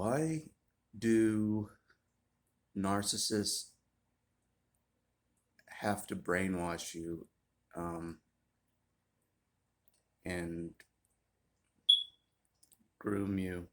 Why do narcissists have to brainwash you um, and groom you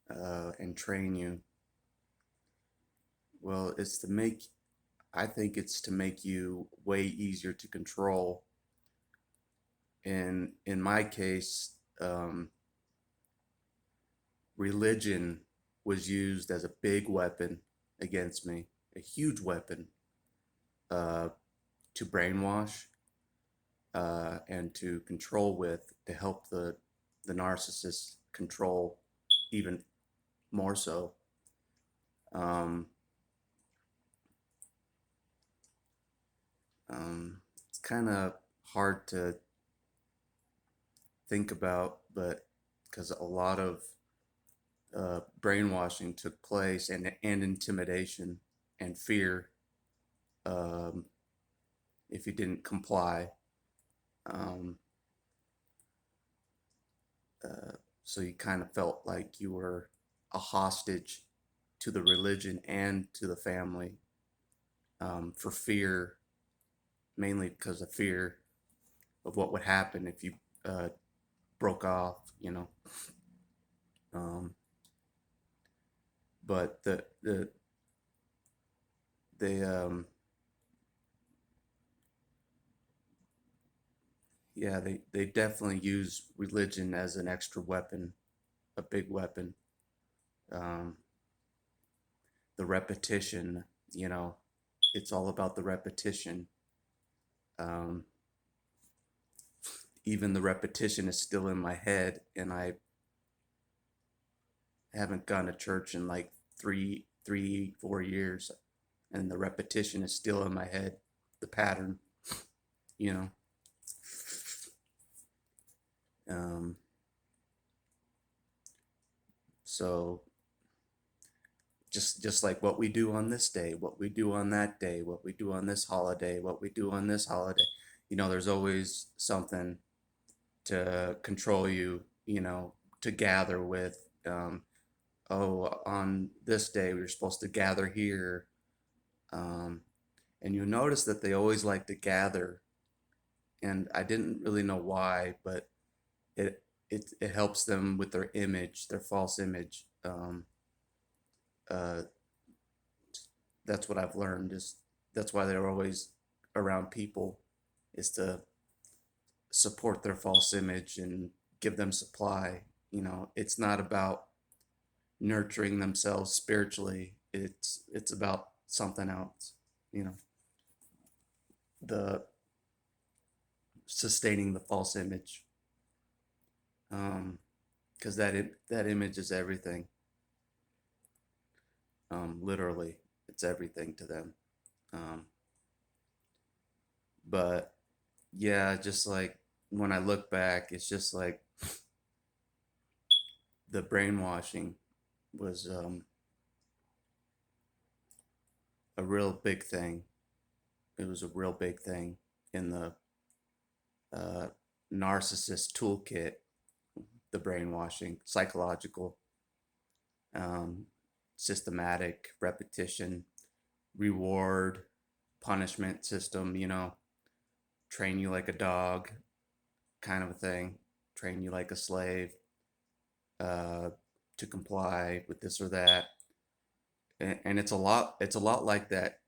and train you? Well, I think it's to make you way easier to control. And in my case, religion was used as a big weapon against me, a huge weapon uh, to brainwash and to control with, to help the narcissist control even more so. Um, it's kind of hard to think about, but because a lot of brainwashing took place and intimidation and fear um, if you didn't comply. Um, so you kind of felt like you were a hostage to the religion and to the family for fear, mainly because of fear of what would happen if you uh, broke off. Um, but they yeah, they definitely use religion as an extra weapon, a big weapon. Um, the repetition, you know, it's all about the repetition. Um, Even the repetition is still in my head, and I haven't gone to church in like 4 years, and the repetition is still in my head, the pattern, you know. Um, so just like what we do on this day, what we do on that day, what we do on this holiday, what we do on this holiday, there's always something to control you, to gather with. Oh, on this day we're supposed to gather here. Um, and you notice that they always like to gather, and I didn't really know why, but it it helps them with their image, their false image. Uh, that's what I've learned is that's why they're always around people, is to support their false image and give them supply. It's not about nurturing themselves spiritually. It's about something else. You know, the sustaining the false image, because that image is everything. Literally, it's everything to them. Um, but yeah, just like when I look back, it's just like the brainwashing was a real big thing. It was a real big thing in the uh, narcissist toolkit, the brainwashing, psychological, um, systematic, repetition, reward, punishment system, train you like a dog kind of a thing, train you like a slave uh, to comply with this or that. And it's a lot like that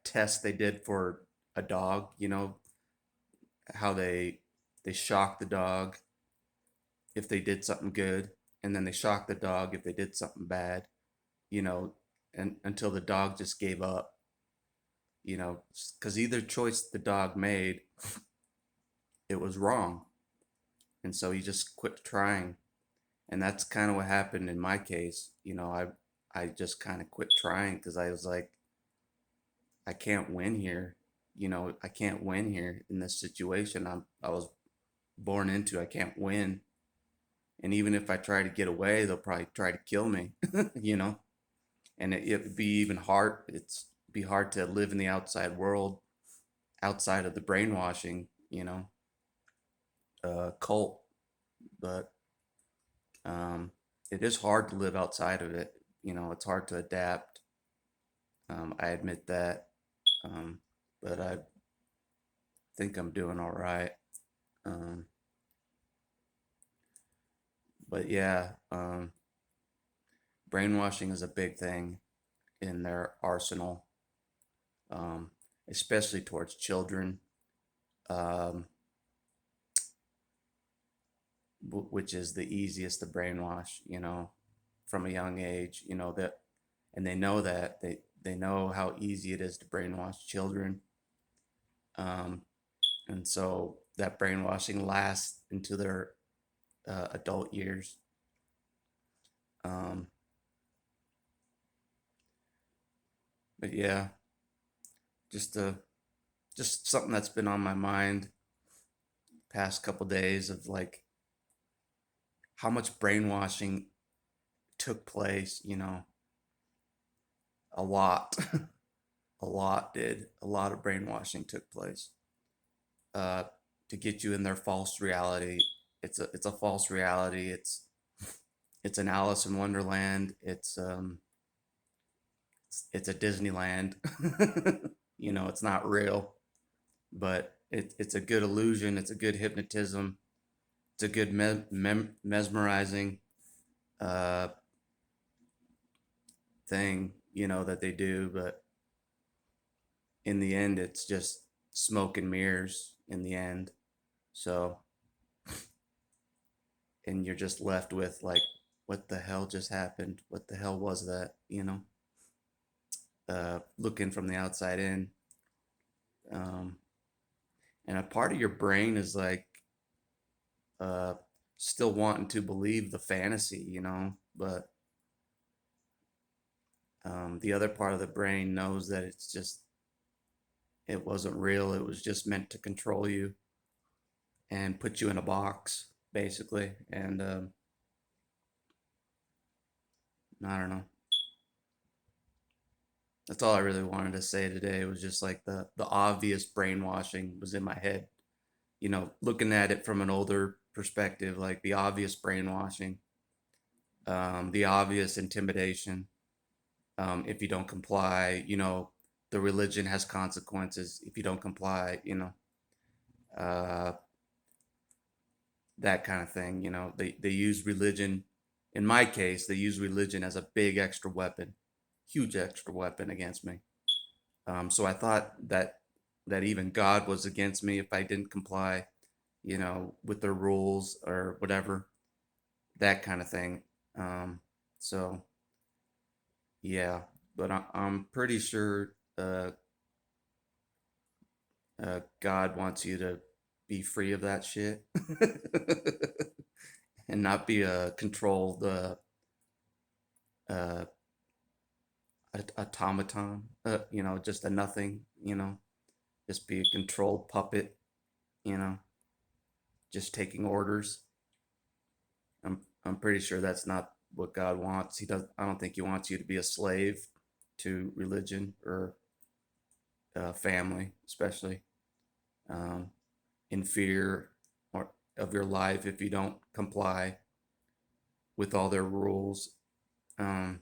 test they did for a dog, how they shock the dog if they did something good, and then they shock the dog if they did something bad, you know, and until the dog just gave up, because either choice the dog made, it was wrong, and so he just quit trying. And that's kind of what happened in my case. I just kind of quit trying because I was like, I can't win here. I can't win here in this situation. I was born into. I can't win. And even if I try to get away, they'll probably try to kill me. you know. And it'd be even hard. It's be hard to live in the outside world, outside of the brainwashing, cult. But Um, it is hard to live outside of it. It's hard to adapt. I admit that. Um, but I think I'm doing all right. Um, but yeah, brainwashing is a big thing in their arsenal, um, especially towards children, um, which is the easiest to brainwash, from a young age, that, and they know that they know how easy it is to brainwash children. Um, and so that brainwashing lasts into their adult years. Um, but yeah, just just something that's been on my mind past couple days of like how much brainwashing took place. A lot, a lot did. A lot of brainwashing took place uh, to get you in their false reality. It's a false reality. It's an Alice in Wonderland. It's a Disneyland. It's not real, but it's a good illusion. It's a good hypnotism. It's a good mesmerizing uh, thing, that they do. But in the end, it's just smoke and mirrors in the end. So, and you're just left with like, what the hell just happened? What the hell was that? Looking from the outside in. Um, and a part of your brain is like, uh, still wanting to believe the fantasy, but the other part of the brain knows that it wasn't real. It was just meant to control you and put you in a box, basically. And I don't know. That's all I really wanted to say today. It was just like the obvious brainwashing was in my head. Looking at it from an older perspective, like the obvious brainwashing, the obvious intimidation. If you don't comply, the religion has consequences if you don't comply. Uh, that kind of thing. They use religion. In my case, they use religion as a big extra weapon, huge extra weapon against me. So I thought that even God was against me if I didn't comply, with their rules or whatever, that kind of thing. So yeah, but I'm pretty sure God wants you to be free of that shit and not be a controlled uh, automaton, just a nothing, just be a controlled puppet, you know, just taking orders. I'm pretty sure that's not what God wants. I don't think He wants you to be a slave to religion or family, especially um, in fear or of your life if you don't comply with all their rules. Um,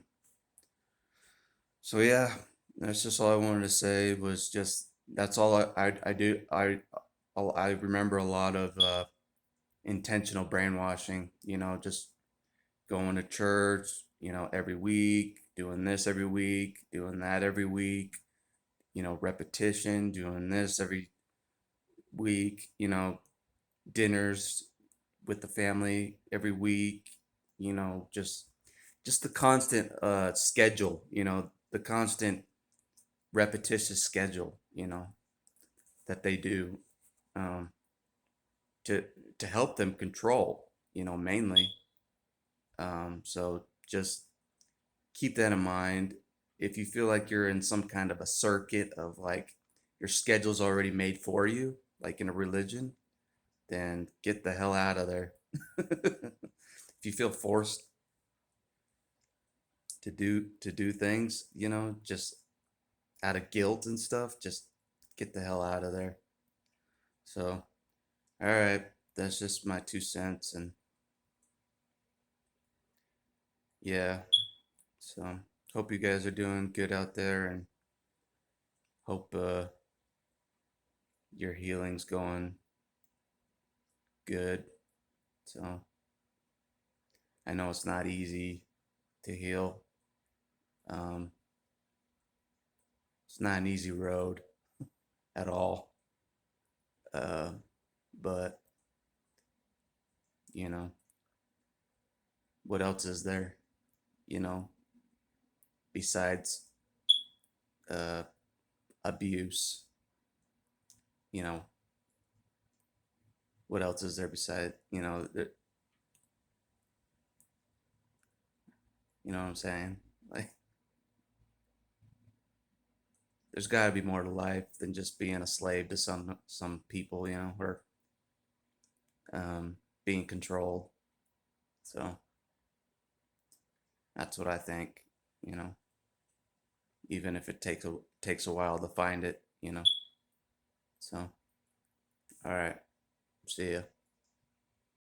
so yeah, that's just all I wanted to say. Was just that's all I do. I remember a lot of intentional brainwashing. Just going to church. Every week, doing this every week, doing that every week. Repetition, doing this every week. Dinners with the family every week. Just the constant schedule. The constant repetitious schedule. That they do um, to to help them control. Mainly. So just keep that in mind. If you feel like you're in some kind of a circuit of like your schedule's already made for you, like in a religion, then get the hell out of there. If you feel forced to do things, just out of guilt and stuff, just get the hell out of there. So, all right, that's just my 2 cents, and yeah. So hope you guys are doing good out there, and hope your healing's going good. So I know it's not easy to heal. Um, it's not an easy road at all. Uh, but you know, what else is there? You know, besides uh, abuse. You know, what else is there beside? You know what I'm saying? Like, there's got to be more to life than just being a slave to some people. Or being controlled. So that's what I think. You know, even if it takes a while to find it. So all right, see ya.